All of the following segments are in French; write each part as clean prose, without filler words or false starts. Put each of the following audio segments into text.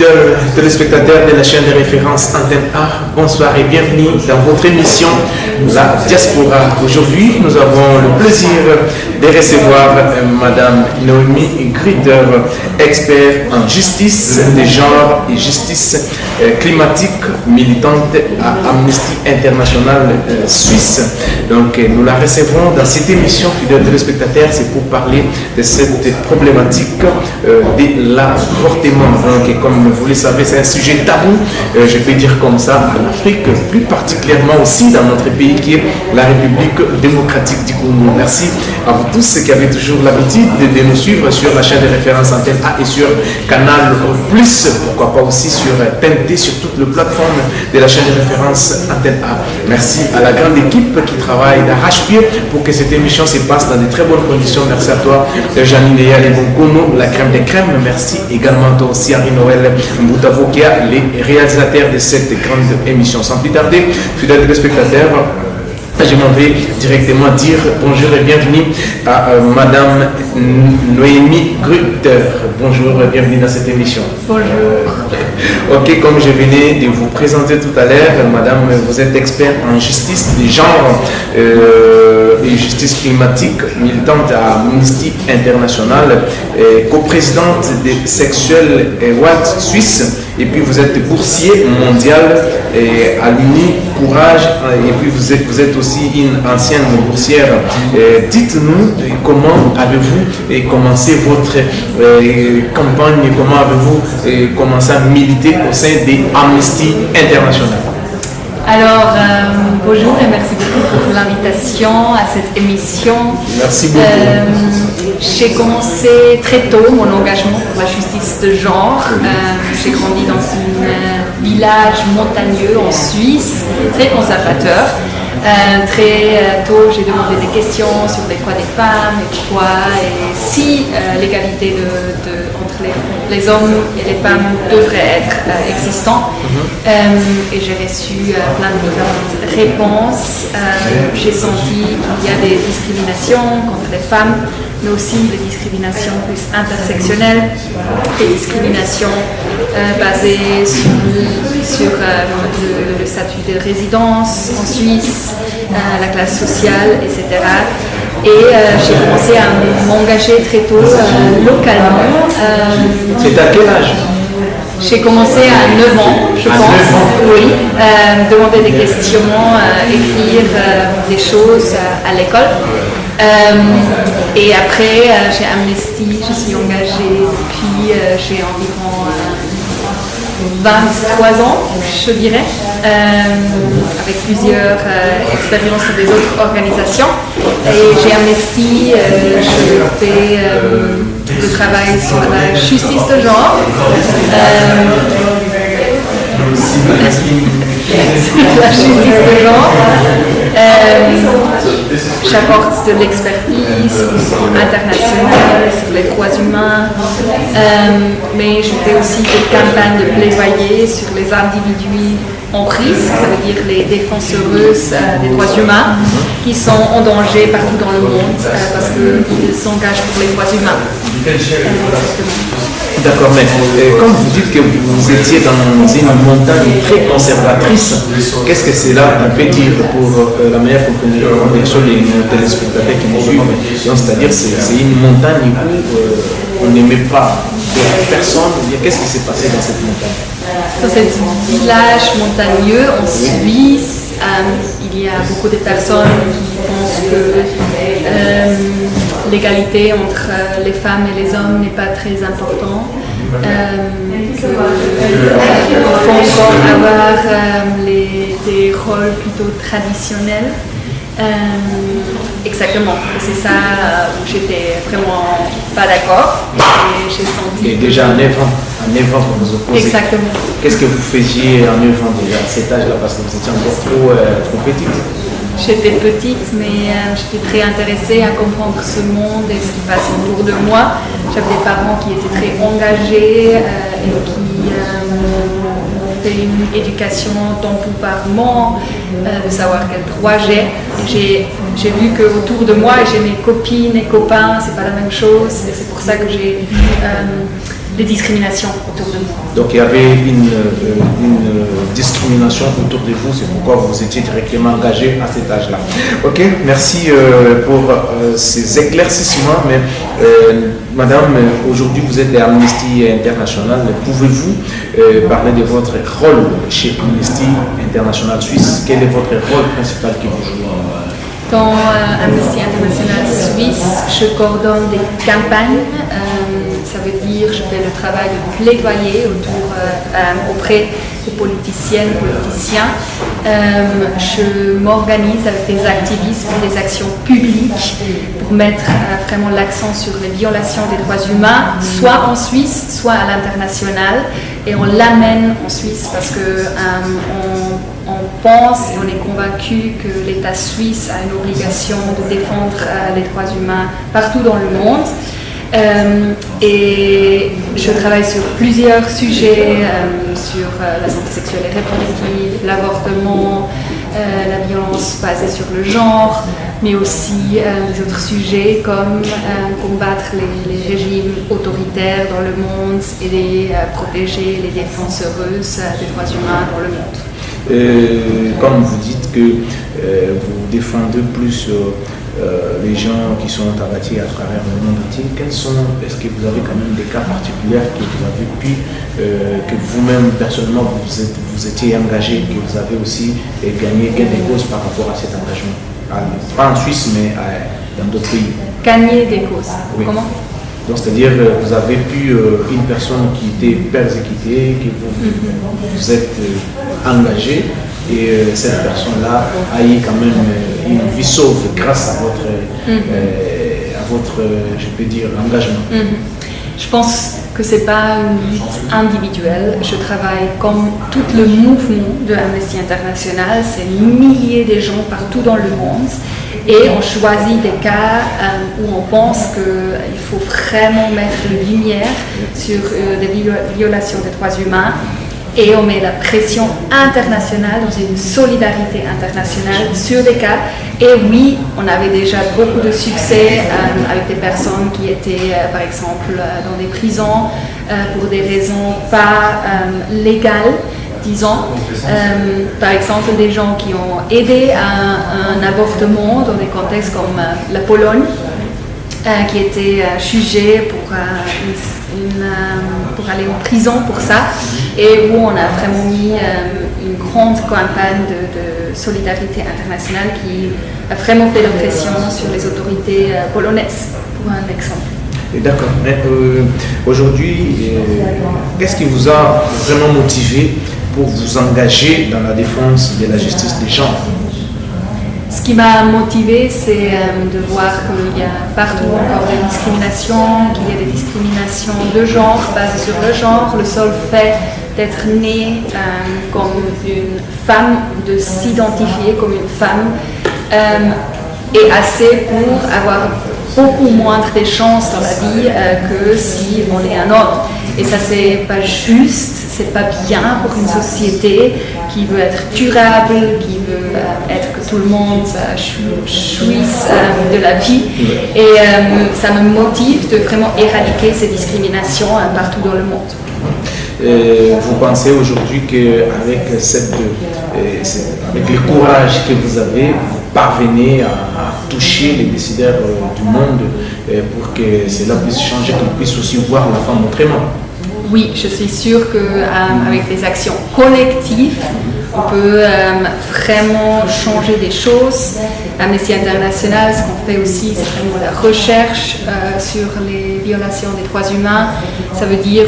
Fidèles téléspectateurs de la chaîne de référence Antenne A, bonsoir et bienvenue dans votre émission La Diaspora. Aujourd'hui, nous avons le plaisir de recevoir Madame Noémie Grutter, expert en justice de genre et justice climatique, militante à Amnesty International Suisse. Donc, nous la recevons dans cette émission, fidèles téléspectateurs, c'est pour parler de cette problématique de l'avortement. Donc, comme vous le savez, c'est un sujet tabou, je peux dire comme ça, en Afrique, plus particulièrement aussi dans notre pays qui est la République démocratique du Congo. Merci à vous tous qui avez toujours l'habitude de nous suivre sur la chaîne de référence Antenne A et sur Canal Plus, pourquoi pas aussi sur TNT, sur toutes les plateformes de la chaîne de référence Antenne A. Merci à la grande équipe qui travaille d'arrache-pied pour que cette émission se passe dans de très bonnes conditions. Merci à toi, Janine et Bonkono, la crème des crèmes. Merci également à toi aussi, Henri Noël Mboutavokia, les réalisateurs de cette grande émission. Sans plus tarder, fidèles téléspectateurs, je m'en vais directement dire bonjour et bienvenue à Madame Noémie Grutter. Bonjour et bienvenue dans cette émission. Bonjour. Ok, comme je venais de vous présenter tout à l'heure, Madame, vous êtes experte en justice des genres et justice climatique, militante à Amnesty International, coprésidente de Sexuel Watch Suisse, et puis vous êtes boursier mondial à l'Uni Courage, et puis vous êtes aussi une ancienne boursière. Dites-nous comment avez-vous commencé votre campagne, comment avez-vous commencé à militer au sein de Amnesty International? Alors, bonjour et merci beaucoup pour l'invitation à cette émission. Merci beaucoup. J'ai commencé très tôt mon engagement pour la justice de genre. J'ai grandi dans un village montagneux en Suisse, très conservateur. Très tôt, j'ai demandé des questions sur les droits des femmes et pourquoi et si l'égalité entre les hommes et les femmes devrait être existante. Et j'ai reçu plein de réponses. J'ai senti qu'il y a des discriminations contre les femmes, mais aussi des discriminations plus intersectionnelles, des discriminations basées sur le statut de résidence en Suisse, la classe sociale, etc. Et j'ai commencé à m'engager très tôt localement. C'est à quel âge? J'ai commencé à 9 ans, je pense. 9 ans. Oui, demander des questions, écrire des choses à l'école. Et après, chez Amnesty, je suis engagée depuis, j'ai environ 23 ans, je dirais, avec plusieurs expériences des autres organisations. Et chez Amnesty, je fais le travail sur la justice de genre. La justice de genre. J'apporte de l'expertise internationale sur les droits humains, mais je fais aussi des campagnes de plaidoyer sur les individus en risque, ça veut dire les défenseuses des droits humains qui sont en danger partout dans le monde parce qu'ils s'engagent pour les droits humains. D'accord, mais comme vous dites que vous étiez dans une montagne très conservatrice, qu'est-ce que cela peut dire pour la meilleure compréhension bien sûr les téléspectateurs qui nous suivent? C'est-à-dire c'est une montagne où on n'aimait pas personne. Qu'est-ce qui s'est passé dans cette montagne? Dans ce village montagneux en Suisse, il y a beaucoup de personnes qui pensent que l'égalité entre les femmes et les hommes n'est pas très importante. Il faut encore avoir des rôles plutôt traditionnels. Exactement, c'est ça où j'étais vraiment pas d'accord. Et j'ai senti. Et déjà à 9 ans, vous vous opposez. Exactement. Qu'est-ce que vous faisiez à 9 ans déjà, à cet âge-là, parce que vous étiez encore trop petite? J'étais petite, mais j'étais très intéressée à comprendre ce monde et ce qui passe autour de moi. J'avais des parents qui étaient très engagés et qui fait une éducation d'empowerment, de savoir quel droit j'ai. J'ai vu qu'autour de moi, j'ai mes copines et copains, c'est pas la même chose. Et c'est pour ça que j'ai vu des discriminations autour de moi. Donc il y avait une discrimination autour de vous, c'est pourquoi vous étiez directement engagé à cet âge-là. Ok, merci pour ces éclaircissements. Mais madame, aujourd'hui vous êtes de Amnesty International. Pouvez-vous parler de votre rôle chez Amnesty International Suisse? Quel est votre rôle principal que vous jouez? Dans Amnesty International Suisse, je coordonne des campagnes. Ça veut dire que je fais le travail de plaidoyer auprès des politiciennes, politiciens. Je m'organise avec des activistes pour des actions publiques pour mettre vraiment l'accent sur les violations des droits humains, soit en Suisse, soit à l'international. Et on l'amène en Suisse parce que on pense et on est convaincu que l'État suisse a une obligation de défendre les droits humains partout dans le monde. Et je travaille sur plusieurs sujets, sur la santé sexuelle et reproductive, l'avortement, la violence basée sur le genre, mais aussi d'autres sujets comme combattre les régimes autoritaires dans le monde et protéger les défenseuses des droits humains dans le monde. Comme vous dites que vous défendez plus les gens qui sont abattus à travers le monde entier, est-ce que vous avez quand même des cas particuliers que vous avez pu, que vous-même personnellement vous étiez engagé, que vous avez aussi gagné gain de cause par rapport à cet engagement? Pas en Suisse, mais dans d'autres pays. Gagner des causes. Oui. Comment? Donc, c'est-à-dire que vous avez pu, une personne qui était persécutée, que vous êtes engagé, et cette personne-là a eu quand même une vie sauve grâce à votre je peux dire, engagement. Je pense que ce n'est pas une lutte individuelle. Je travaille comme tout le mouvement de Amnesty International. C'est milliers de gens partout dans le monde. Et on choisit des cas où on pense qu'il faut vraiment mettre une lumière sur des violations des droits humains. Et on met la pression internationale, dans une solidarité internationale sur des cas. Et oui, on avait déjà beaucoup de succès avec des personnes qui étaient, par exemple, dans des prisons pour des raisons pas légales, disons. Par exemple, des gens qui ont aidé à un avortement dans des contextes comme la Pologne, qui était jugé pour aller en prison pour ça, et où on a vraiment mis une grande campagne de solidarité internationale qui a vraiment fait la pression sur les autorités polonaises, pour un exemple. D'accord, mais aujourd'hui, qu'est-ce qui vous a vraiment motivé pour vous engager dans la défense de la justice des genres? Ce qui m'a motivée, c'est de voir qu'il y a partout encore des discriminations, qu'il y a des discriminations de genre, basées sur le genre, le seul fait d'être née comme une femme, de s'identifier comme une femme, est assez pour avoir beaucoup moins de chances dans la vie que si on est un homme. Et ça, c'est pas juste, c'est pas bien pour une société qui veut être durable, qui veut être que tout le monde jouisse de la vie. Et ça me motive de vraiment éradiquer ces discriminations partout dans le monde. Vous pensez aujourd'hui qu'avec avec le courage que vous avez, vous parvenez à toucher les décideurs du monde pour que cela puisse changer, qu'on puisse aussi voir la femme autrement? Oui, je suis sûre qu'avec des actions collectives, on peut vraiment changer des choses. Amnesty International, ce qu'on fait aussi, c'est vraiment la recherche sur les violations des droits humains. Ça veut dire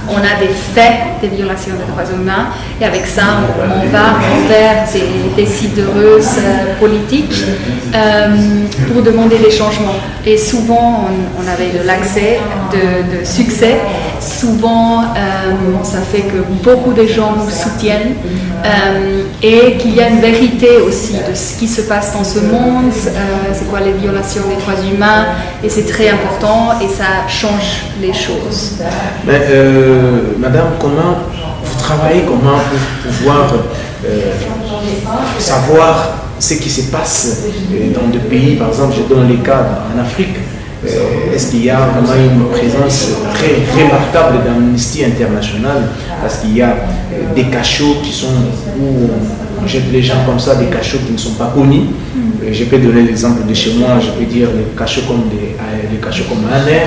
on a des faits de violations des droits humains, et avec ça, on va envers des décideuses politiques pour demander des changements. Et souvent, on avait de l'accès, de succès. Souvent, ça fait que beaucoup de gens nous soutiennent et qu'il y a une vérité aussi de ce qui se passe dans ce monde, c'est quoi les violations des droits humains, et c'est très important et ça change les choses. Mais, madame, comment vous travaillez, comment pour pouvoir savoir ce qui se passe dans des pays, par exemple, je donne les cas en Afrique, est-ce qu'il y a vraiment une présence très remarquable d'Amnesty International? Parce qu'il y a des cachots qui sont où on jette les gens comme ça, des cachots qui ne sont pas connus. Je peux donner l'exemple de chez moi, je peux dire les cachots comme Aner.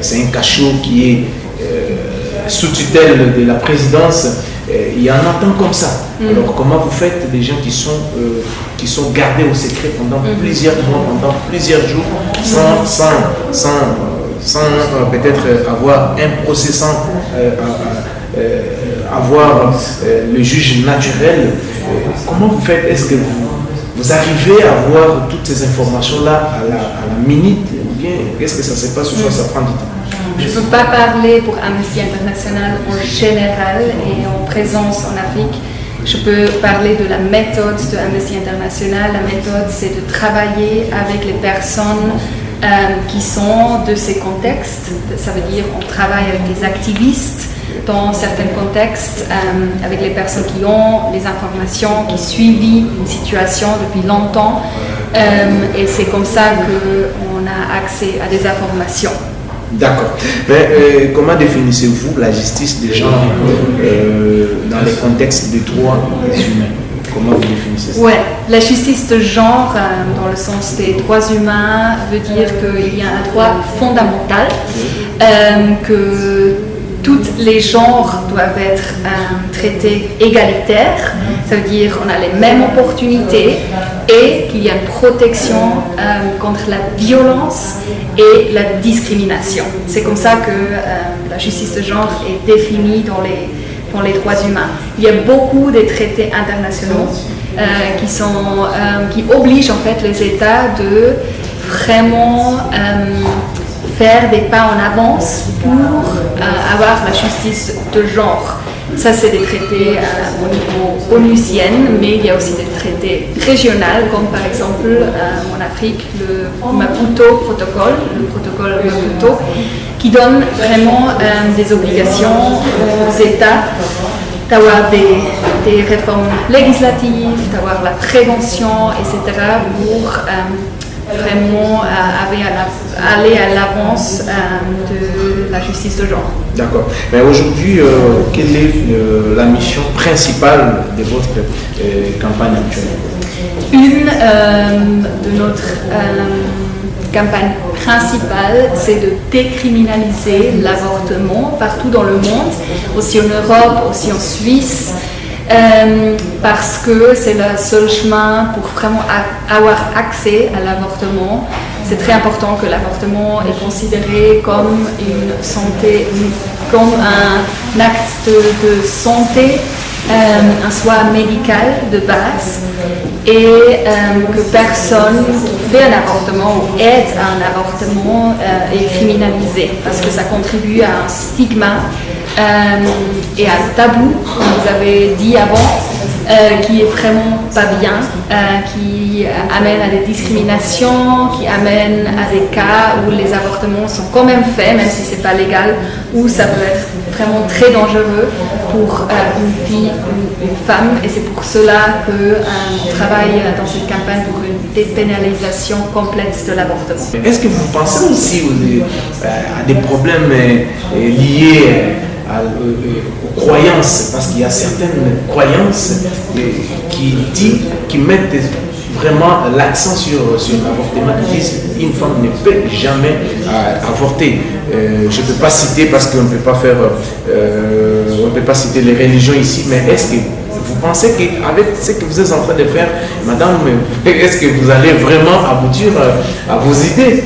C'est un cachot qui est sous tutelle de la présidence. Il y en a tant comme ça. Alors comment vous faites des gens qui sont gardés au secret pendant plusieurs mois, pendant plusieurs jours, sans peut-être avoir un procès, sans avoir le juge naturel? Comment vous faites? Est-ce que vous arrivez à avoir toutes ces informations-là à la minute, ou bien qu'est-ce que ça se passe, ou soit ça prend du temps? Je ne peux pas parler pour Amnesty International en général et en présence en Afrique. Je peux parler de la méthode de Amnesty International. La méthode, c'est de travailler avec les personnes qui sont de ces contextes. Ça veut dire qu'on travaille avec des activistes dans certains contextes, avec les personnes qui ont les informations, qui suivent une situation depuis longtemps. Et c'est comme ça qu'on a accès à des informations. D'accord. Mais comment définissez-vous la justice des gens dans les contextes des droits humains? Comment vous définissez ça? Ouais, la justice de genre, dans le sens des droits humains, veut dire qu'il y a un droit fondamental, que tous les genres doivent être traités égalitaires. Ça veut dire qu'on a les mêmes opportunités et qu'il y a une protection contre la violence et la discrimination. C'est comme ça que la justice de genre est définie dans les droits humains. Il y a beaucoup de traités internationaux qui obligent en fait les États de vraiment faire des pas en avance pour avoir la justice de genre. Ça, c'est des traités au niveau onusien, mais il y a aussi des traités régionaux, comme par exemple en Afrique, le Maputo protocole, le protocole Maputo, qui donne vraiment des obligations aux États d'avoir des réformes législatives, d'avoir la prévention, etc., pour vraiment aller à l'avance de la justice de genre. D'accord. Mais aujourd'hui, quelle est la mission principale de votre campagne actuelle? Une de notre campagne principale, c'est de décriminaliser l'avortement partout dans le monde, aussi en Europe, aussi en Suisse. Parce que c'est le seul chemin pour vraiment avoir accès à l'avortement. C'est très important que l'avortement est considéré comme une santé, comme un acte de santé, un soin médical de base, et que personne qui fait un avortement ou aide à un avortement est criminalisé, parce que ça contribue à un stigma et un tabou, comme vous avez dit avant, qui est vraiment pas bien, qui amène à des discriminations, qui amène à des cas où les avortements sont quand même faits, même si c'est pas légal, où ça peut être vraiment très dangereux pour une fille ou une femme, et c'est pour cela qu'on travaille dans cette campagne pour une dépénalisation complète de l'avortement. Est-ce que vous pensez aussi à des problèmes liés aux croyances, parce qu'il y a certaines croyances qui mettent vraiment l'accent sur l'avortement, qui disent une femme ne peut jamais avorter. Je ne peux pas citer parce qu'on ne peut pas faire, on ne peut pas citer les religions ici, mais est-ce que vous pensez qu'avec ce que vous êtes en train de faire, madame, est-ce que vous allez vraiment aboutir à vos idées?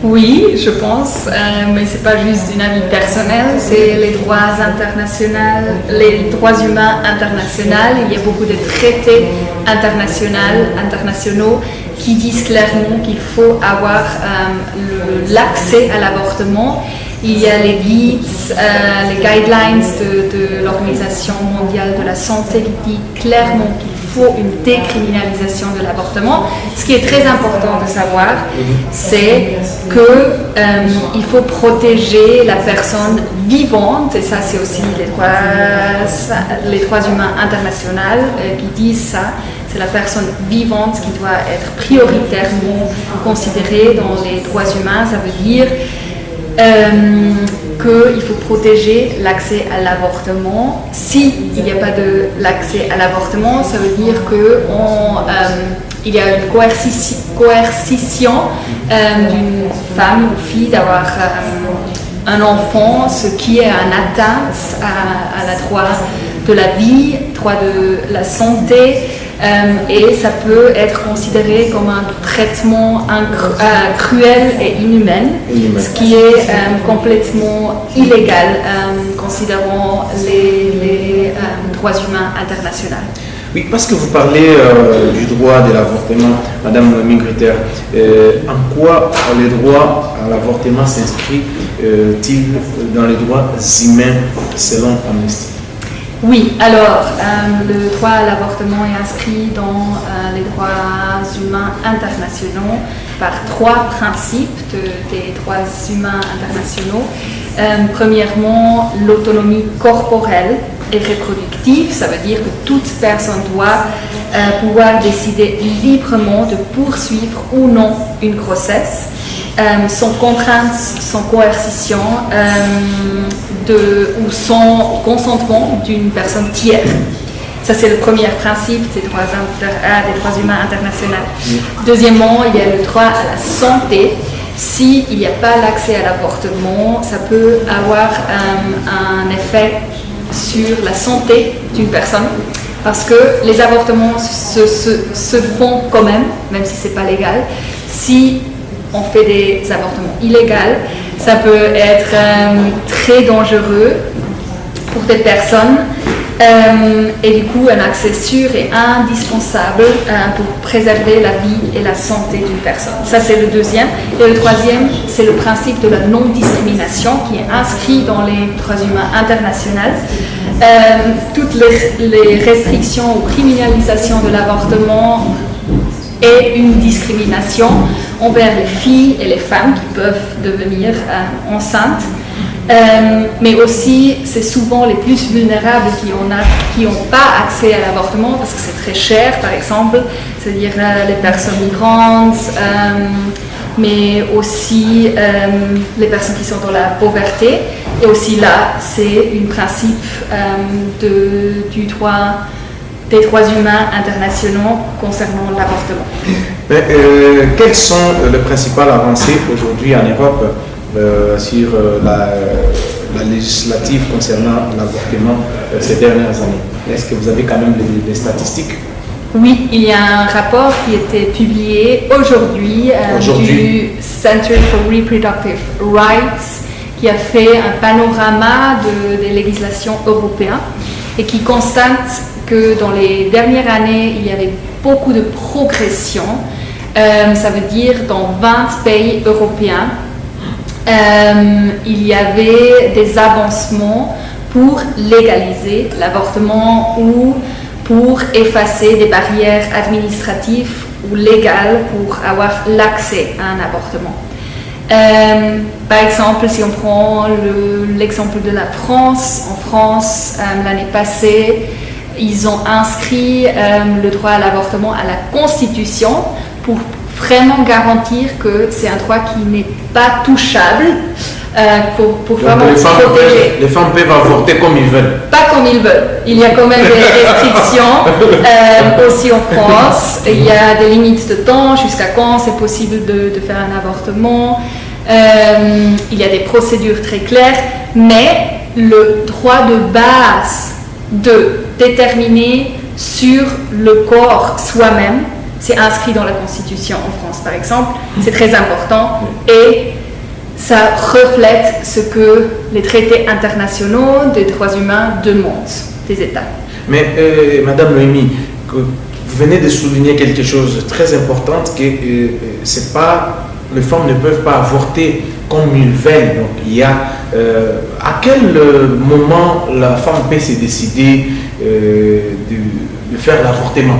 Oui, je pense, mais ce n'est pas juste une avis personnel, c'est les droits internationaux, les droits humains internationaux. Il y a beaucoup de traités internationaux qui disent clairement qu'il faut avoir l'accès à l'avortement. Il y a les guides, les guidelines de l'Organisation mondiale de la santé qui dit clairement qu'il faut une décriminalisation de l'avortement. Ce qui est très important de savoir, c'est qu'il faut protéger la personne vivante, et ça c'est aussi les droits humains internationaux qui disent ça, c'est la personne vivante qui doit être prioritairement considérée dans les droits humains. Ça veut dire qu'il faut protéger l'accès à l'avortement. S'il n'y a pas de l'accès à l'avortement, ça veut dire qu'il y a une coercition d'une femme ou fille d'avoir un enfant, ce qui est un atteinte à la droit de la vie, droit de la santé, et ça peut être considéré comme un traitement cruel et inhumain, ce qui est complètement illégal considérant les droits humains internationaux. Oui, parce que vous parlez du droit de l'avortement, Madame Mingreter, en quoi les droits à l'avortement s'inscrivent-ils dans les droits humains selon Amnesty? Oui, alors le droit à l'avortement est inscrit dans les droits humains internationaux par 3 principes des droits humains internationaux. Premièrement, l'autonomie corporelle et reproductive, ça veut dire que toute personne doit pouvoir décider librement de poursuivre ou non une grossesse, sans contrainte, sans coercition ou sans consentement d'une personne tiers. Ça, c'est le premier principe des droits humains internationaux. Deuxièmement, il y a le droit à la santé. S'il n'y a pas l'accès à l'avortement, ça peut avoir un effet sur la santé d'une personne, parce que les avortements se font quand même si ce n'est pas légal. Si on fait des avortements illégaux, ça peut être très dangereux pour des personnes, et du coup un accès sûr est indispensable pour préserver la vie et la santé d'une personne. Ça, c'est le deuxième. Et le troisième, c'est le principe de la non-discrimination qui est inscrit dans les droits humains internationaux. Toutes les restrictions ou criminalisations de l'avortement est une discrimination envers les filles et les femmes qui peuvent devenir enceintes. Mais aussi, c'est souvent les plus vulnérables qui n'ont pas accès à l'avortement parce que c'est très cher, par exemple, c'est-à-dire les personnes migrantes, mais aussi les personnes qui sont dans la pauvreté. Et aussi là, c'est un principe des droits humains internationaux concernant l'avortement. Quelles sont les principales avancées aujourd'hui en Europe sur la législative concernant l'avortement ces dernières années? Est-ce que vous avez quand même des statistiques? Oui, il y a un rapport qui a été publié aujourd'hui du Center for Reproductive Rights qui a fait un panorama des législations européennes et qui constate que dans les dernières années, il y avait beaucoup de progression. Ça veut dire dans 20 pays européens, il y avait des avancements pour légaliser l'avortement ou pour effacer des barrières administratives ou légales pour avoir l'accès à un avortement. Par exemple, si on prend l'exemple de la France, en France, l'année passée, ils ont inscrit le droit à l'avortement à la Constitution pour vraiment garantir que c'est un droit qui n'est pas touchable, pour vraiment protéger. Les femmes peuvent avorter comme ils veulent. Pas comme ils veulent. Il y a quand même des restrictions aussi en France. Il y a des limites de temps, jusqu'à quand c'est possible de faire un avortement. Il y a des procédures très claires, mais le droit de base de déterminer sur le corps soi-même, c'est inscrit dans la Constitution en France par exemple, c'est très important et ça reflète ce que les traités internationaux des droits humains demandent des États. Mais Madame Noémie, vous venez de souligner quelque chose de très important, que c'est pas, les femmes ne peuvent pas avorter comme ils veulent. Donc il y a à quel moment la femme peut se décider de faire l'avortement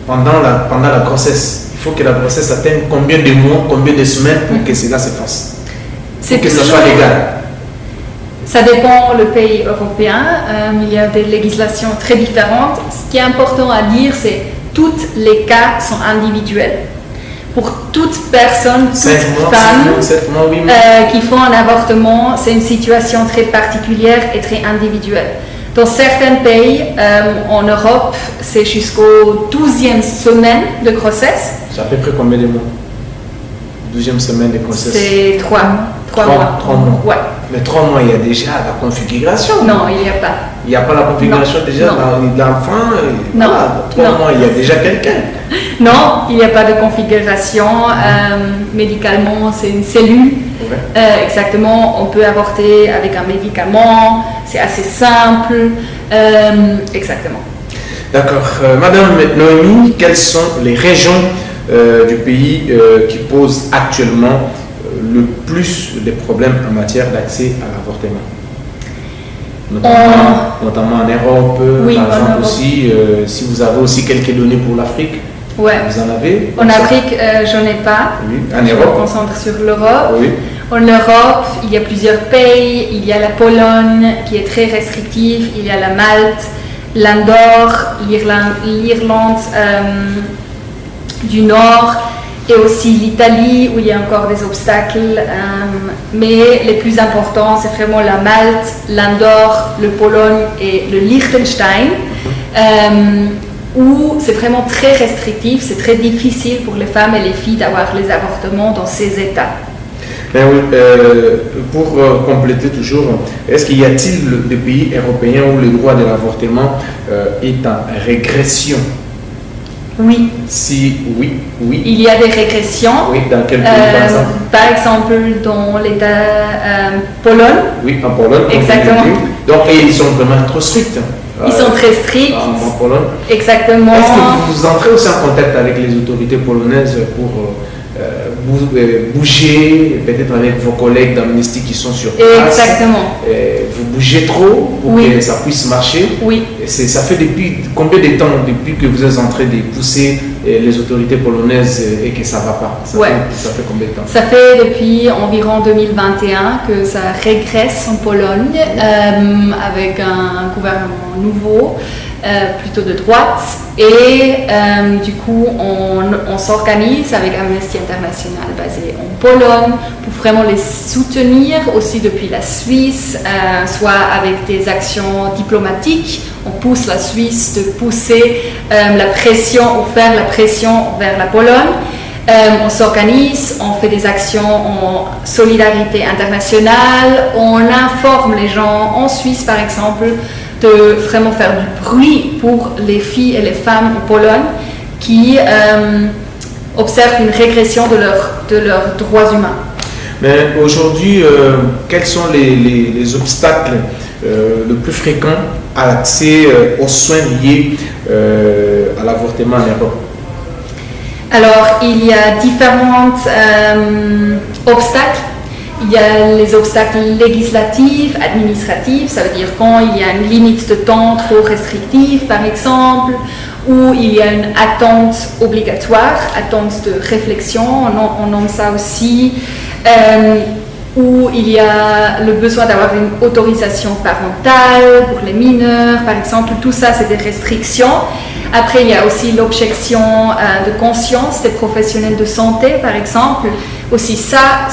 pendant la grossesse? Il faut que la grossesse atteigne combien de mois, combien de semaines pour que cela se fasse? Pour que ça soit légal. Ça dépend le pays européen. Il y a des législations très différentes. Ce qui est important à dire, c'est tous les cas sont individuels. Pour toute personne, toute 5 mois, femme 7 mois, 8 mois. qui font un avortement, c'est une situation très particulière et très individuelle. Dans certains pays, en Europe, c'est jusqu'au 12e semaine de grossesse. C'est à peu près combien de mois? 12e semaine de grossesse. C'est 3 mois. 3 mois. Ouais. Mais 3 mois, il y a déjà la configuration. Non, il n'y a pas. Il n'y a pas la configuration déjà dans l'enfant. Non. Voilà, 3 mois, il y a déjà quelqu'un. Non, il n'y a pas de configuration. Médicalement, c'est une cellule. Ouais. Exactement, on peut avorter avec un médicament. C'est assez simple. Exactement. D'accord. Madame Noémie, quelles sont les régions du pays qui posent actuellement le plus de problèmes en matière d'accès à l'avortement? Notamment en Europe, oui, par exemple Europe. aussi, si vous avez aussi quelques données pour l'Afrique, Ouais. vous en avez? En Afrique, j'en ai pas. Oui. En Je me Europe? concentre sur l'Europe. Oui. En Europe, il y a plusieurs pays. Il y a la Pologne qui est très restrictive. Il y a la Malte, l'Andorre, l'Irlande du Nord et aussi l'Italie où il y a encore des obstacles. Mais les plus importants, c'est vraiment la Malte, l'Andorre, le Pologne et le Liechtenstein. Où c'est vraiment très restrictif, c'est très difficile pour les femmes et les filles d'avoir les avortements dans ces États. Mais oui, pour compléter toujours, est-ce qu'il y a-t-il des pays européens où le droit de l'avortement est en régression? Oui. Si oui, oui. Il y a des régressions. Oui, dans quel pays par exemple? Par exemple, dans l'État Pologne. Oui, en Pologne. Exactement. Donc, et ils sont vraiment trop stricts. Ils sont très stricts. En Pologne. Exactement. Est-ce que vous entrez aussi en contact avec les autorités polonaises pour bouger, peut-être avec vos collègues d'Amnesty qui sont sur place? Exactement. Vous bougez trop pour que ça puisse marcher? Oui. Ça fait depuis combien de temps, depuis que vous êtes en train de pousser les autorités polonaises et que ça ne va pas? Ça fait combien de temps? Ça fait depuis environ 2021 que ça régresse en Pologne avec un gouvernement nouveau, plutôt de droite. Et du coup, on s'organise avec Amnesty International basé en Pologne pour vraiment les soutenir aussi depuis la Suisse, soit avec des actions diplomatiques. On pousse la Suisse de pousser la pression ou faire la pression vers la Pologne. On s'organise, on fait des actions en solidarité internationale, on informe les gens en Suisse par exemple de vraiment faire du bruit pour les filles et les femmes en Pologne qui observent une régression de leurs droits humains. Mais aujourd'hui, quels sont les obstacles le plus fréquents à l'accès aux soins liés à l'avortement en Europe? Alors, il y a différents obstacles. Il y a les obstacles législatifs, administratifs, ça veut dire quand il y a une limite de temps trop restrictive, par exemple, ou il y a une attente obligatoire, attente de réflexion, on nomme ça aussi, où il y a le besoin d'avoir une autorisation parentale pour les mineurs, par exemple, tout ça c'est des restrictions. Après, il y a aussi l'objection de conscience des professionnels de santé, par exemple. Aussi ça,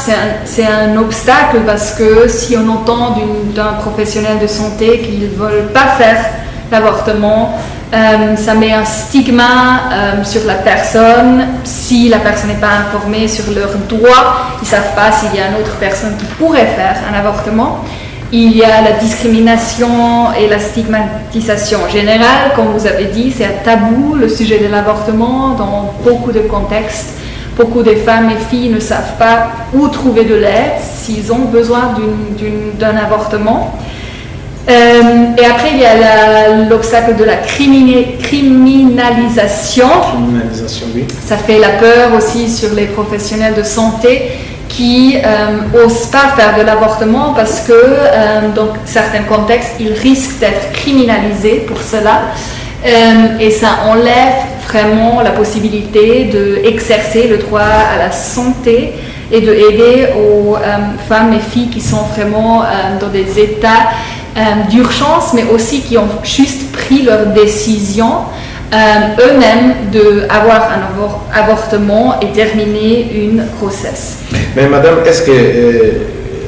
c'est un obstacle parce que si on entend d'un professionnel de santé qu'ils ne veulent pas faire l'avortement, ça met un stigma sur la personne. Si la personne n'est pas informée sur leurs droits, ils ne savent pas s'il y a une autre personne qui pourrait faire un avortement. Il y a la discrimination et la stigmatisation générale, comme vous avez dit, c'est un tabou, le sujet de l'avortement, dans beaucoup de contextes. Beaucoup de femmes et filles ne savent pas où trouver de l'aide s'ils ont besoin d'un avortement. Et après, il y a l'obstacle de la criminalisation. Criminalisation, oui. Ça fait la peur aussi sur les professionnels de santé qui n'osent pas faire de l'avortement parce que dans certains contextes, ils risquent d'être criminalisés pour cela. Et ça enlève vraiment la possibilité d'exercer le droit à la santé et d'aider aux femmes et filles qui sont vraiment dans des états d'urgence, mais aussi qui ont juste pris leur décision eux-mêmes d'avoir un avortement et terminer une grossesse. Mais madame, est-ce que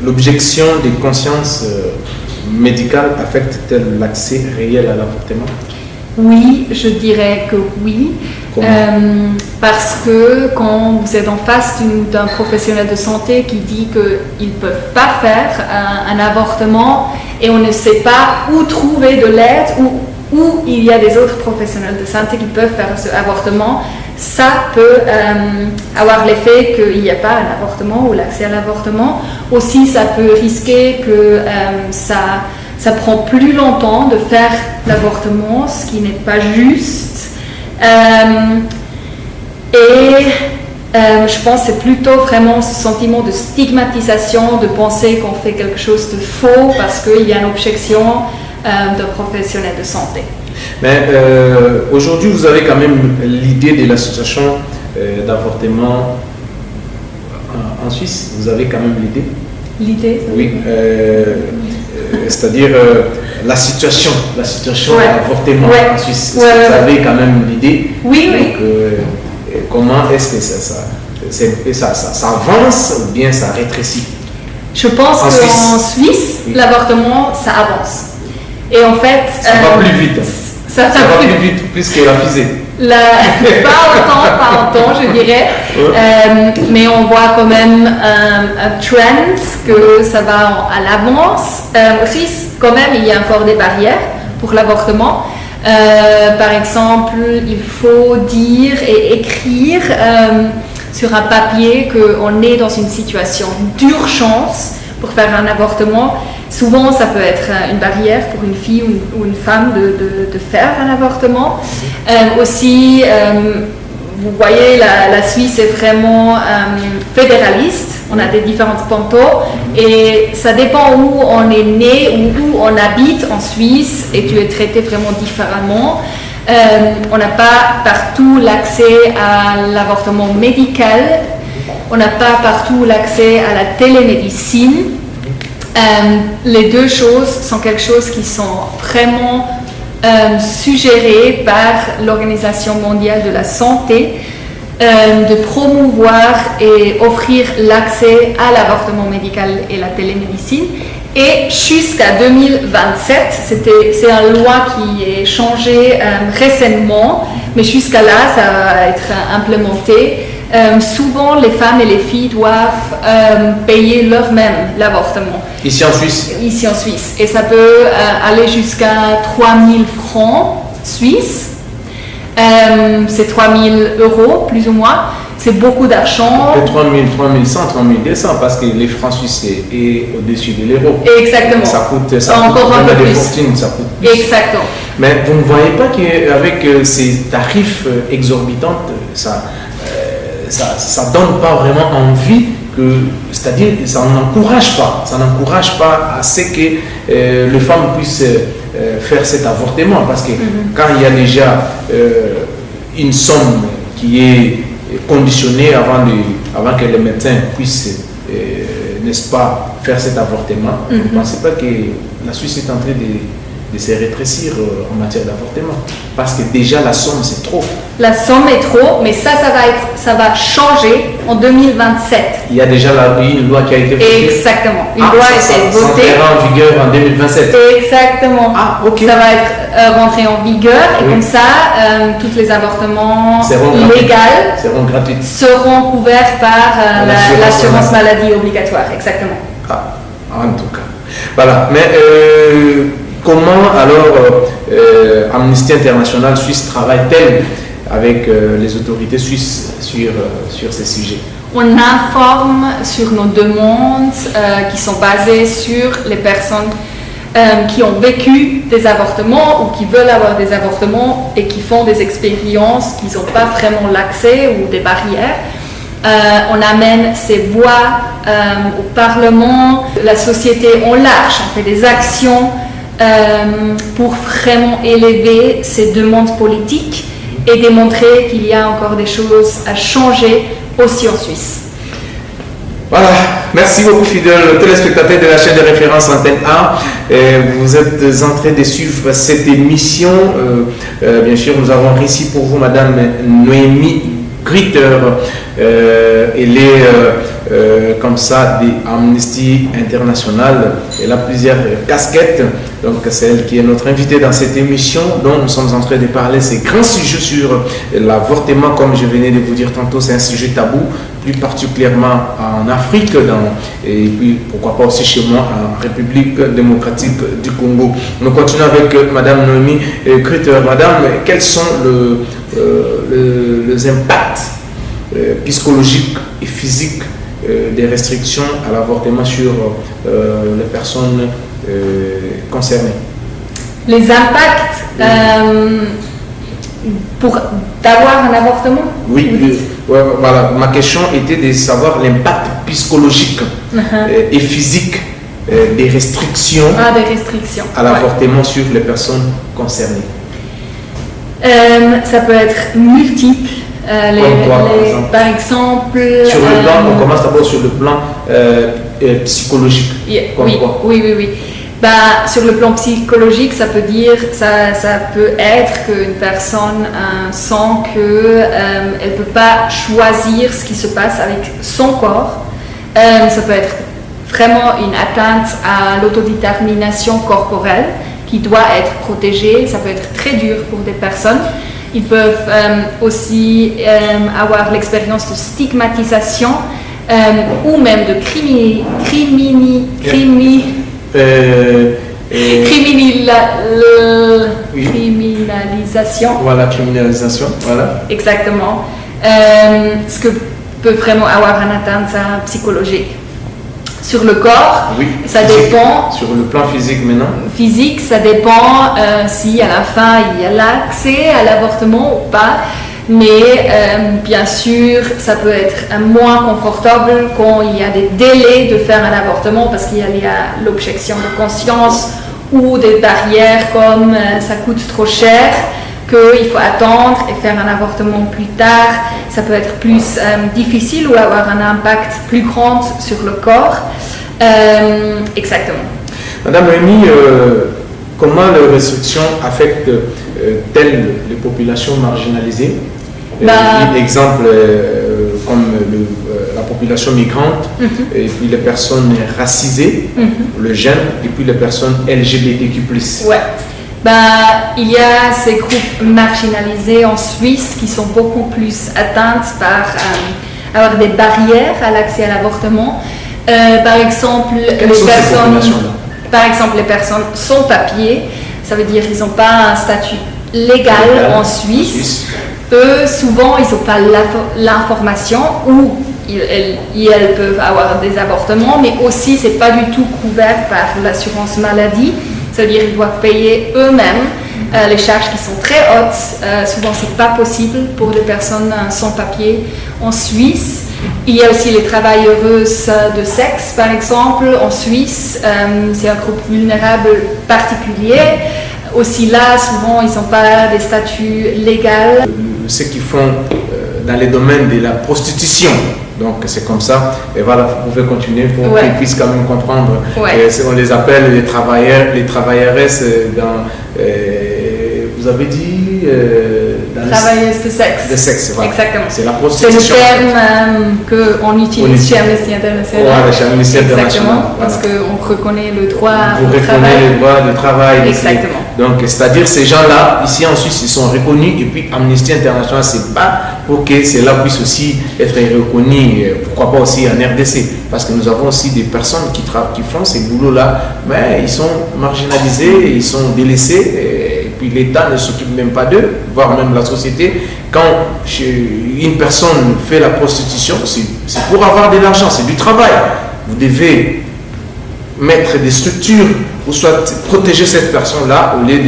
l'objection des consciences médicales affecte-t-elle l'accès réel à l'avortement? Oui, je dirais que oui. Parce que quand vous êtes en face d'un professionnel de santé qui dit qu'ils ne peuvent pas faire un avortement et on ne sait pas où trouver de l'aide, où il y a des autres professionnels de santé qui peuvent faire ce avortement, ça peut avoir l'effet qu'il n'y a pas un avortement ou l'accès à l'avortement. Aussi, ça peut risquer que ça prend plus longtemps de faire l'avortement, ce qui n'est pas juste. Je pense que c'est plutôt vraiment ce sentiment de stigmatisation, de penser qu'on fait quelque chose de faux parce qu'il y a une objection d'un professionnel de santé. Mais aujourd'hui, vous avez quand même l'idée de l'association d'avortement en Suisse. Vous avez quand même l'idée? L'idée? Oui. C'est-à-dire la situation d'avortement en Suisse. Vous avez quand même l'idée? Oui, donc, oui. Comment est-ce que ça avance ou bien ça rétrécit? Je pense qu'en Suisse, oui, l'avortement, ça avance. Et en fait... Ça va plus vite. Ça va plus vite, plus que la fusée. Pas autant, je dirais. Mais on voit quand même un trend que ça va à l'avance. En Suisse, quand même, il y a encore des barrières pour l'avortement. Par exemple, il faut dire et écrire sur un papier qu'on est dans une situation d'urgence pour faire un avortement. Souvent, ça peut être une barrière pour une fille ou une femme de faire un avortement. Aussi, vous voyez, la Suisse est vraiment fédéraliste. On a des différents cantons et ça dépend où on est né ou où on habite en Suisse et tu es traité vraiment différemment. On n'a pas partout l'accès à l'avortement médical. On n'a pas partout l'accès à la télémédecine. Les deux choses sont quelque chose qui sont vraiment suggérées par l'Organisation mondiale de la santé, de promouvoir et offrir l'accès à l'avortement médical et la télémédecine. Et jusqu'à 2027, c'est une loi qui est changée récemment, mais jusqu'à là, ça va être implémenté. Souvent, les femmes et les filles doivent payer leur-même l'avortement. Ici en Suisse? Ici en Suisse. Et ça peut aller jusqu'à 3 000 francs suisses. C'est 3 000 euros, plus ou moins. C'est beaucoup d'argent. 3 000, 3 100, 3 200, parce que les francs suisses est au-dessus de l'euro. Exactement. Ça coûte encore un peu plus. Fortunes, ça coûte plus. Exactement. Mais vous ne voyez pas qu'avec ces tarifs exorbitants, ça donne pas vraiment envie, c'est-à-dire ça n'encourage pas à ce que les femmes puissent faire cet avortement, parce que quand il y a déjà une somme qui est conditionnée avant que le médecin puisse, n'est-ce pas, faire cet avortement, vous ne pensez pas que la Suisse est en train de se rétrécir en matière d'avortement? Parce que déjà la somme c'est trop. La somme est trop, mais ça va changer en 2027. Il y a déjà une loi qui a été votée. Exactement. Une loi a été votée. Ça entrera en vigueur en 2027. Exactement. Ah, ok. Ça va être rentré en vigueur et comme ça, tous les avortements légaux seront couverts par l'assurance maladie obligatoire. Exactement. Ah, en tout cas. Voilà. Mais comment alors Amnesty International Suisse travaille-t-elle avec les autorités suisses sur ces sujets? On informe sur nos demandes qui sont basées sur les personnes qui ont vécu des avortements ou qui veulent avoir des avortements et qui font des expériences qui n'ont pas vraiment l'accès ou des barrières. On amène ces voix au Parlement, la société en large, on fait des actions pour vraiment élever ces demandes politiques et démontrer qu'il y a encore des choses à changer aussi en Suisse. Voilà, merci beaucoup fidèles téléspectateurs de la chaîne de référence Antenne A. Vous êtes en train de suivre cette émission. Bien sûr, nous avons réussi pour vous Madame Noémie Gritter. Elle est comme ça d'Amnesty International. Elle a plusieurs casquettes. Donc c'est elle qui est notre invitée dans cette émission dont nous sommes en train de parler. C'est grand sujet sur l'avortement, comme je venais de vous dire tantôt, c'est un sujet tabou, plus particulièrement en Afrique et puis pourquoi pas aussi chez moi en République démocratique du Congo. Nous continuons avec Madame Noémie Gritter. Madame, quels sont les impacts psychologiques et physiques des restrictions à l'avortement sur les personnes concernées? Les impacts pour d'avoir un avortement? Oui, voilà. Ma question était de savoir l'impact psychologique et physique des restrictions, à l'avortement sur les personnes concernées. Ça peut être multiple. Par exemple, sur le plan, on commence d'abord sur le plan psychologique. Oui. Sur le plan psychologique, ça peut être qu'une personne sent qu'elle ne peut pas choisir ce qui se passe avec son corps. Ça peut être vraiment une atteinte à l'autodétermination corporelle qui doit être protégée. Ça peut être très dur pour des personnes. Ils peuvent aussi avoir l'expérience de stigmatisation ou même de criminalisation. Voilà, criminalisation, voilà. Exactement. Ce que peut vraiment avoir une atteinte psychologique. Sur le corps, oui, ça physique. Dépend. Sur le plan physique maintenant? Physique, ça dépend si à la fin il y a l'accès à l'avortement ou pas. Mais bien sûr, ça peut être moins confortable quand il y a des délais de faire un avortement parce qu'il y a l'objection de conscience ou des barrières comme ça coûte trop cher, qu'il faut attendre et faire un avortement plus tard. Ça peut être plus difficile ou avoir un impact plus grand sur le corps. Exactement. Madame Noémie, comment les restrictions affectent-elles les populations marginalisées? Exemple comme la population migrante, et puis les personnes racisées, le jeune, et puis les personnes LGBTQ+. Ouais. Il y a ces groupes marginalisés en Suisse qui sont beaucoup plus atteintes par avoir des barrières à l'accès à l'avortement. Par exemple, les personnes sans papier, ça veut dire qu'ils n'ont pas un statut légal en Suisse. Eux, souvent, ils n'ont pas l'information ou elles peuvent avoir des avortements, mais aussi, ce n'est pas du tout couvert par l'assurance maladie. Ça veut dire qu'ils doivent payer eux-mêmes les charges qui sont très hautes. Souvent, ce n'est pas possible pour les personnes sans papier en Suisse. Il y a aussi les travailleuses de sexe, par exemple, en Suisse. C'est un groupe vulnérable particulier. Aussi là, souvent, ils n'ont pas des statuts légaux. Ceux qui font dans les domaines de la prostitution. Donc c'est comme ça. Et voilà, vous pouvez continuer pour qu'ils puissent quand même comprendre. On les appelle les travailleuses dans... vous avez dit... travailleuses de sexe. De sexe, voilà. Exactement. C'est la prostitution. C'est le terme qu'on utilise chez Amnesty International. Voilà, chez Amnesty International. Exactement, parce qu'on reconnaît le droit au travail. Le droit du travail. Exactement. Donc, c'est-à-dire ces gens-là, ici en Suisse, ils sont reconnus et puis Amnesty International se bat pour que cela puisse aussi être reconnu, pourquoi pas aussi en RDC, parce que nous avons aussi des personnes qui font ces boulots-là, mais ils sont marginalisés, ils sont délaissés, et puis l'État ne s'occupe même pas d'eux, voire même la société. Quand une personne fait la prostitution, c'est pour avoir de l'argent, c'est du travail. Vous devez mettre des structures pour soit protéger cette personne-là au lieu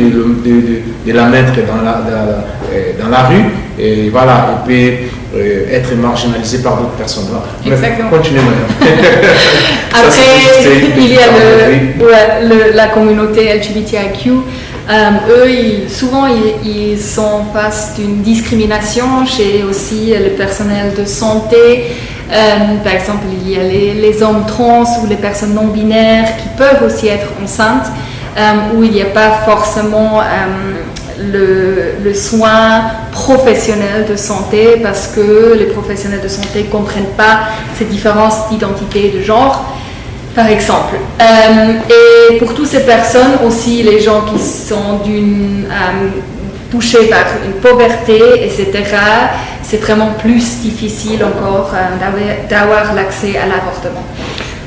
de la mettre dans la rue et voilà, et puis être marginalisé par d'autres personnes. Exactement. Continuez, madame. Après, il y a la communauté LGBTIQ. Eux, souvent, ils sont face d'une discrimination chez aussi le personnel de santé. Par exemple, il y a les hommes trans ou les personnes non binaires qui peuvent aussi être enceintes, où il n'y a pas forcément le soin professionnel de santé parce que les professionnels de santé ne comprennent pas ces différences d'identité et de genre, par exemple. Et pour toutes ces personnes aussi, les gens qui sont touchés par une pauvreté, etc., c'est vraiment plus difficile encore d'avoir l'accès à l'avortement.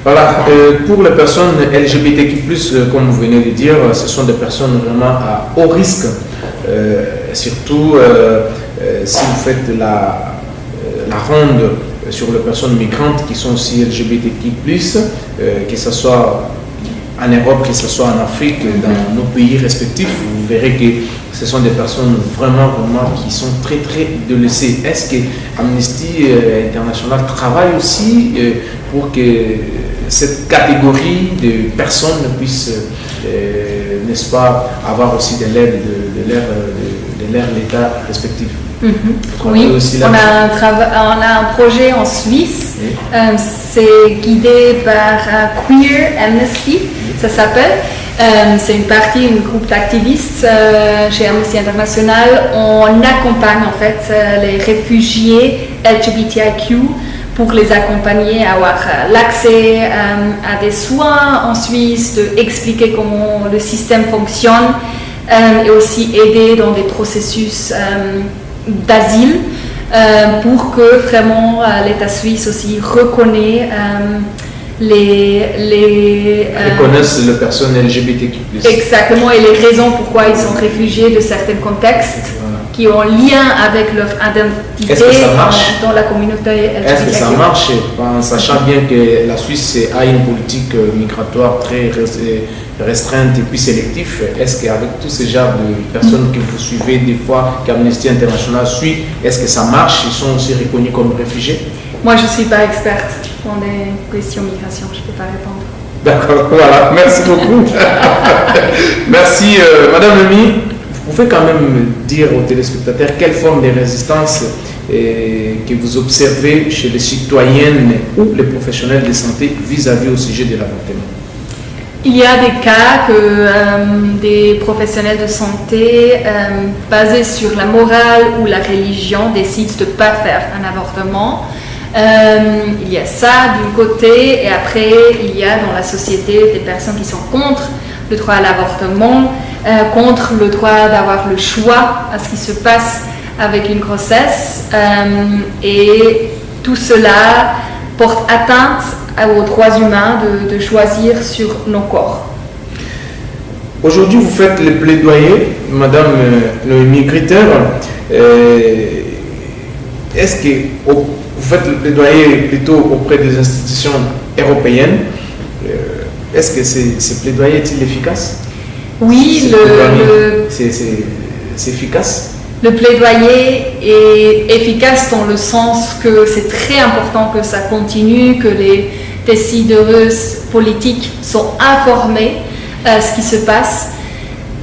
Voilà, pour les personnes LGBTQ+, comme vous venez de dire, ce sont des personnes vraiment à haut risque, surtout si vous faites la ronde sur les personnes migrantes qui sont aussi LGBTQ+, que ce soit en Europe, que ce soit en Afrique, dans nos pays respectifs, vous verrez que ce sont des personnes vraiment qui sont très délaissées. Est-ce que Amnesty International travaille aussi pour que cette catégorie de personnes puisse, n'est-ce pas, avoir aussi de l'aide de leur État respectif? Oui, on a un projet en Suisse, c'est guidé par Queer Amnesty, ça s'appelle. C'est un groupe d'activistes chez Amnesty International. On accompagne en fait les réfugiés LGBTIQ pour les accompagner à avoir l'accès à des soins en Suisse, d'expliquer comment le système fonctionne et aussi aider dans des processus d'asile pour que vraiment l'État suisse aussi reconnaisse reconnaissent les personnes LGBTQ+. Exactement, et les raisons pourquoi ils sont réfugiés de certains contextes qui ont lien avec leur identité dans la communauté LGBTQ. Est-ce que ça marche en sachant bien que la Suisse a une politique migratoire très restreinte et puis sélective? Est-ce qu'avec tous ces genres de personnes que vous suivez des fois, qu'Amnesty International suit, est-ce que ça marche? Ils sont aussi reconnus comme réfugiés? Moi, je ne suis pas experte dans les questions migration, je ne peux pas répondre. D'accord, voilà, merci beaucoup. Merci, Madame Lemi. Vous pouvez quand même dire aux téléspectateurs quelle forme de résistance que vous observez chez les citoyennes ou les professionnels de santé vis-à-vis au sujet de l'avortement? Il y a des cas que des professionnels de santé basés sur la morale ou la religion décident de ne pas faire un avortement. Il y a ça d'un côté, et après il y a dans la société des personnes qui sont contre le droit à l'avortement, contre le droit d'avoir le choix à ce qui se passe avec une grossesse, et tout cela porte atteinte aux droits humains de choisir sur nos corps. Aujourd'hui, vous faites le plaidoyer, Madame Noémie Gritter. Est-ce que vous faites le plaidoyer plutôt auprès des institutions européennes? Est-ce que ce plaidoyer est-il efficace? Oui, c'est efficace. Le plaidoyer est efficace dans le sens que c'est très important que ça continue, que les décideuses politiques sont informées de ce qui se passe.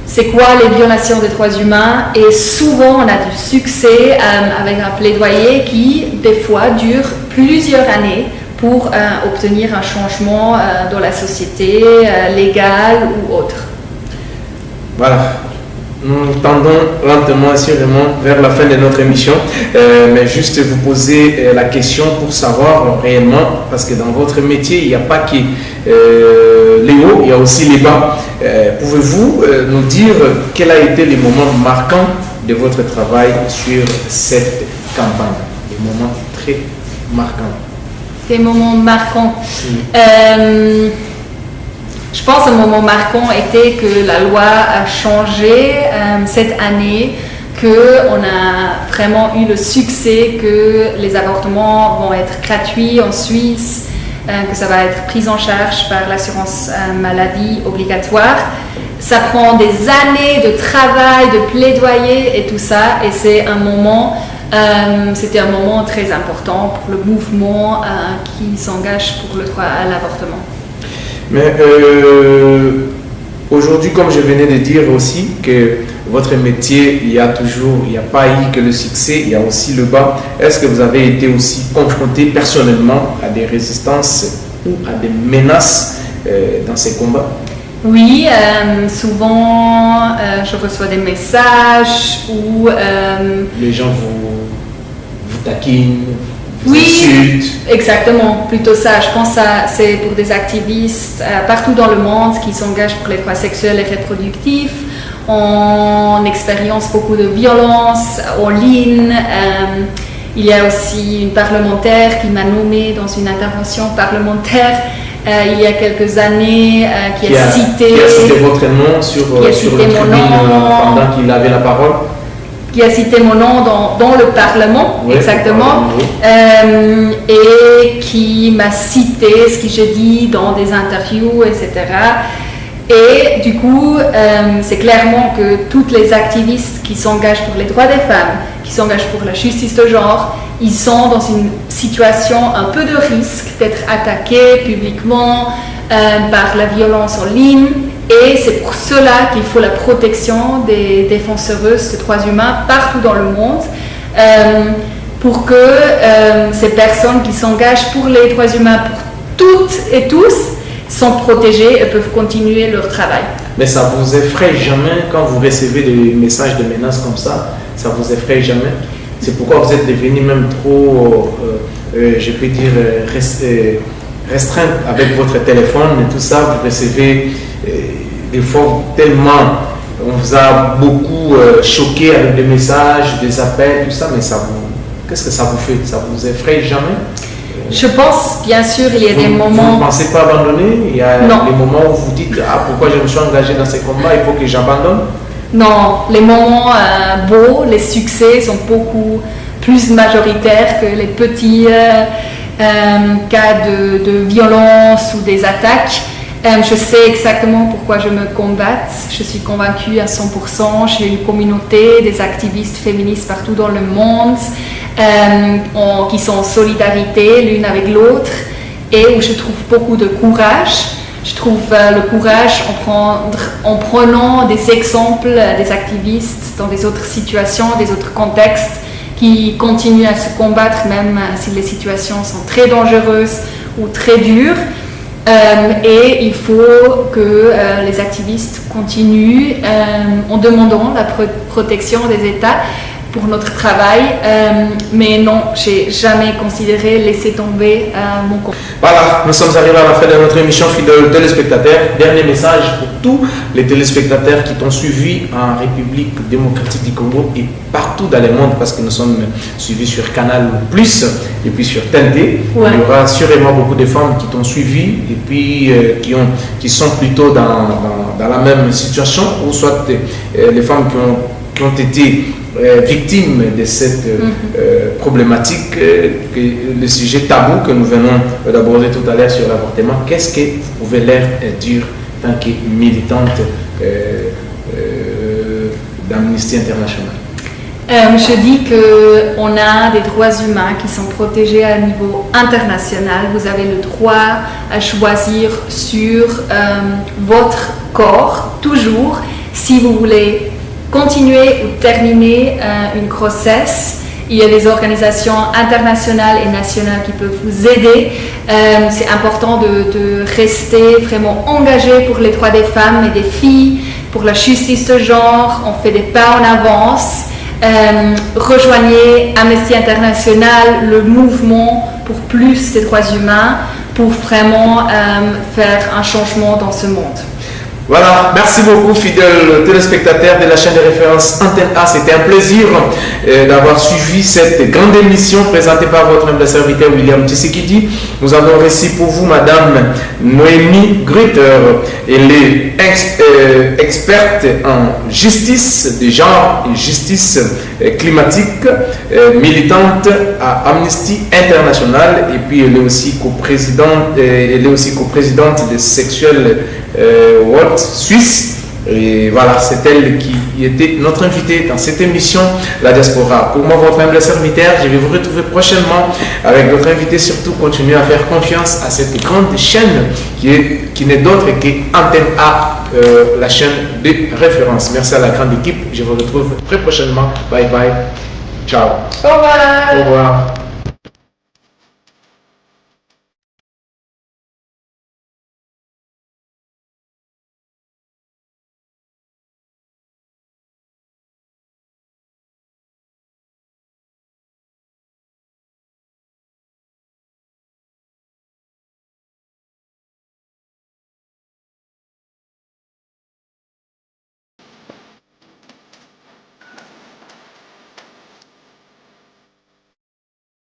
C'est quoi les violations des droits humains, et souvent on a du succès avec un plaidoyer qui des fois dure plusieurs années pour obtenir un changement dans la société, légal ou autre. Voilà, nous tendons lentement et sûrement vers la fin de notre émission, mais juste vous poser la question pour savoir réellement, parce que dans votre métier, il n'y a pas que les hauts, il y a aussi les bas. Pouvez-vous nous dire quel a été le moment marquant de votre travail sur cette campagne? Des moments très marquants. Des moments marquants. Je pense qu'un moment marquant était que la loi a changé cette année, qu'on a vraiment eu le succès que les avortements vont être gratuits en Suisse, que ça va être pris en charge par l'assurance maladie obligatoire. Ça prend des années de travail, de plaidoyer et tout ça, et c'est un moment, c'était un moment très important pour le mouvement qui s'engage pour le droit à l'avortement. Mais Aujourd'hui, comme je venais de dire aussi, que votre métier, il n'y a pas eu que le succès, il y a aussi le bas. Est-ce que vous avez été aussi confronté personnellement à des résistances ou à des menaces dans ces combats? Oui, souvent je reçois des messages où les gens vous taquinent, vous oui, insultent. Exactement, plutôt ça. Je pense que c'est pour des activistes partout dans le monde qui s'engagent pour les droits sexuels et reproductifs. On expérience beaucoup de violence en ligne. Il y a aussi une parlementaire qui m'a nommée dans une intervention parlementaire il y a quelques années qui a cité votre nom sur le tribune pendant qu'il avait la parole. Qui a cité mon nom dans le Parlement, oui, exactement, oui. Et qui m'a cité ce que j'ai dit dans des interviews, etc. Et du coup, c'est clairement que toutes les activistes qui s'engagent pour les droits des femmes, qui s'engagent pour la justice de genre, ils sont dans une situation un peu de risque d'être attaqués publiquement par la violence en ligne. Et c'est pour cela qu'il faut la protection des défenseuses de droits humains partout dans le monde, pour que ces personnes qui s'engagent pour les droits humains, pour toutes et tous, sont protégées et peuvent continuer leur travail. Mais ça vous effraie jamais quand vous recevez des messages de menaces comme ça? Ça vous effraie jamais? C'est pourquoi vous êtes devenu même trop, je peux dire, restreinte avec votre téléphone et tout ça. Vous recevez des fois tellement, on vous a beaucoup choqué avec des messages, des appels, tout ça, mais qu'est-ce que ça vous fait? Ça vous effraie jamais? Je pense, bien sûr, il y a des moments... Vous ne pensez pas abandonner? Il y a des moments où vous dites, ah, pourquoi je me suis engagé dans ces combats, il faut que j'abandonne? Non, les moments beaux, les succès sont beaucoup plus majoritaires que les petits cas de violence ou des attaques. Je sais exactement pourquoi je me combatte. Je suis convaincue à 100%. J'ai une communauté des activistes féministes partout dans le monde qui sont en solidarité l'une avec l'autre et où je trouve beaucoup de courage. Je trouve le courage en prenant des exemples des activistes dans des autres situations, des autres contextes qui continuent à se combattre même si les situations sont très dangereuses ou très dures. Et il faut que les activistes continuent en demandant la protection des États pour notre travail, mais non, j'ai jamais considéré laisser tomber mon compte. Voilà, nous sommes arrivés à la fin de notre émission, fidèles téléspectateurs. Dernier message pour tous les téléspectateurs qui t'ont suivi en République démocratique du Congo et partout dans le monde, parce que nous sommes suivis sur Canal Plus et puis sur TNT. Ouais. Il y aura sûrement beaucoup de femmes qui t'ont suivi et puis qui sont plutôt dans la même situation, ou soit les femmes qui ont été victimes de cette problématique, le sujet tabou que nous venons d'aborder tout à l'heure sur l'avortement. Qu'est-ce que vous pouvez leur dire en tant que militante d'Amnesty International? Je dis qu'on a des droits humains qui sont protégés à un niveau international. Vous avez le droit à choisir sur votre corps, toujours, si vous voulez continuer ou terminer une grossesse. Il y a des organisations internationales et nationales qui peuvent vous aider. C'est important de rester vraiment engagé pour les droits des femmes et des filles, pour la justice de genre. On fait des pas en avance. Rejoignez Amnesty International, le mouvement pour plus des droits humains, pour vraiment faire un changement dans ce monde. Voilà, merci beaucoup fidèles téléspectateurs de la chaîne de référence Antenne A. C'était un plaisir d'avoir suivi cette grande émission présentée par votre humble serviteur William Tshisekedi. Nous avons reçu pour vous Madame Noémie Grutter. Elle est experte en justice de genre et justice climatique, militante à Amnesty International, et puis elle est aussi coprésidente de Sexual World Suisse. Et voilà, c'est elle qui était notre invitée dans cette émission La Diaspora. Pour moi, votre humble serviteur, je vais vous retrouver prochainement avec d'autres invités. Surtout, continuez à faire confiance à cette grande chaîne qui n'est d'autre que Antenne A. la chaîne de référence. Merci à la grande équipe. Je vous retrouve très prochainement. Bye bye. Ciao. Au revoir. Au revoir.